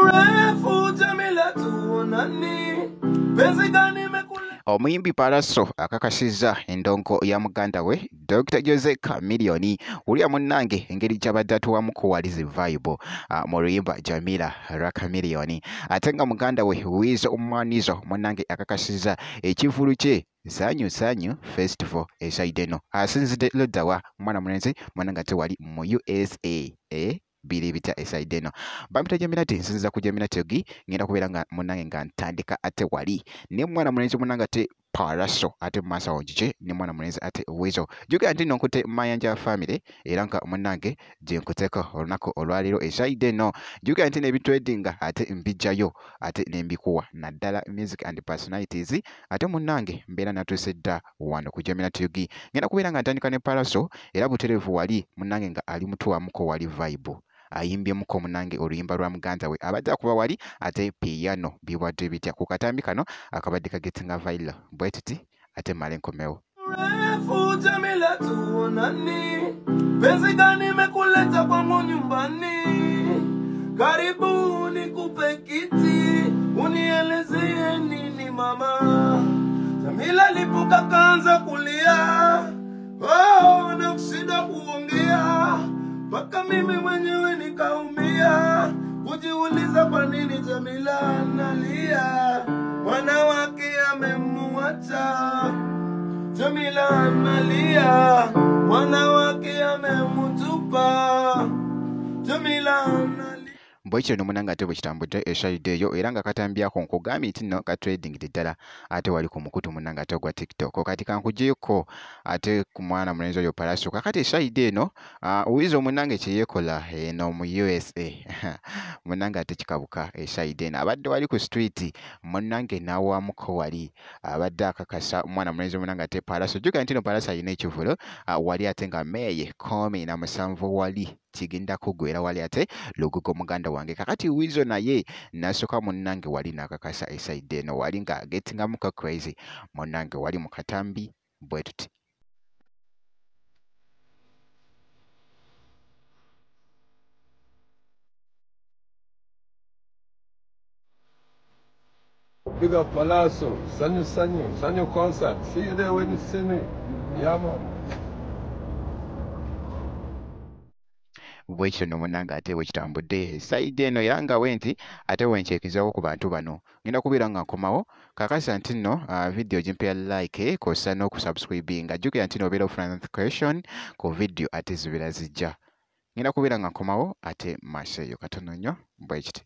mrefu Jamila tuonani, penzi gani mekule. Omuyimbi Pallaso akakasizza endongo ya muganda we Dr. Jose Chameleone ulya munnange engeri gy'abadde atuwamu walizi vibe mu luyimba Jamila lwa Chameleone ate nga muganda we Wizo Omumanizo munnange akakasizza ekivulu kye Sanyu Festival eside eno asinzidde luddawa mwana mulenzi munnange ate wali mu USA biri bitya eside eno bampita Jamila ati nsinziza ku Jamila Tegi ngenda kubeera nga munnange nga ntandika ate wali ne mwana mulenzi munnange ate Pallaso ate masa wajije ne mwana mulenzi ate Wizo juga nti nonkute Mayanja family era nga munnange gye nkuteka olunaku olwaliro eside eno juga nti nebintu edinga ate mbijjayo ate nembikuwa naddala music and personalities ate munnange mbeera natuuse dda wano ku Jamila Tegi ngenda kubeera nga ntandika ne Pallaso era butereevu wali munnange nga ali mutuwamuko wali vibe ayimbyemu munnange oluyimba lwa muganda we abadde akuba wali ate piano bibadde bitya ku katambi kano akabadde kagetinga viral bwetiti ate male nkomewo Mrefu Jamila tuonani, penzi gani mekuleta kwangu nyumbani, karibu nikupe kiti unielezee nini mama. Jamila lipuka kaanza kulia, na kushinda kuongea mpaka mimi mwenyewe nikaumia, kujiuliza kwa nini Jamila analia, mwana wake amemuacha. Jamila analia, mwana wake amemutupa. Jamila analia. Bwekyo no munanga ate bwekitambudde eside eyo era nga katambyako nkugambye nti nno ka trading ddala ate wali ku mukutu munanga ate gwa TikTok kati kankugyeko ate ku mwana mulenzi oyo Pallaso kakati eside eno Wizo munange kye yeekola eno mu USA munanga ate kikabuka eside eno abadde wali ku street munange n'awamuko wali abadde akakasa mwana mulenzi munanga ate Pallaso juga nti no Pallaso alina ekivulo wali ate nga meye 17 wali kigenda kugwera wali ate lugugo muganda wange kakati Wizo naye nasoka munnange wali nakakasa eside eno wali nga gettingamu ka crazy munnange wali mu katambi bwetuti Big up Pallaso, Sanyu concert. See you there when you see me. Yeah, man. bwekyo no munanga ate bwekitambudde saidi eno era nga wenti ate wenkyekizawo ku bantu bano ngenda kubeera nga nkomawo kakasa nti nno video gimpya like kosa n'okusubscribinga jjukira nti nobeera ofuna notification ku video ate zibeera zijja ngenda kubeera nga nkomawo ate maaso eyo katono nnyo bwekiti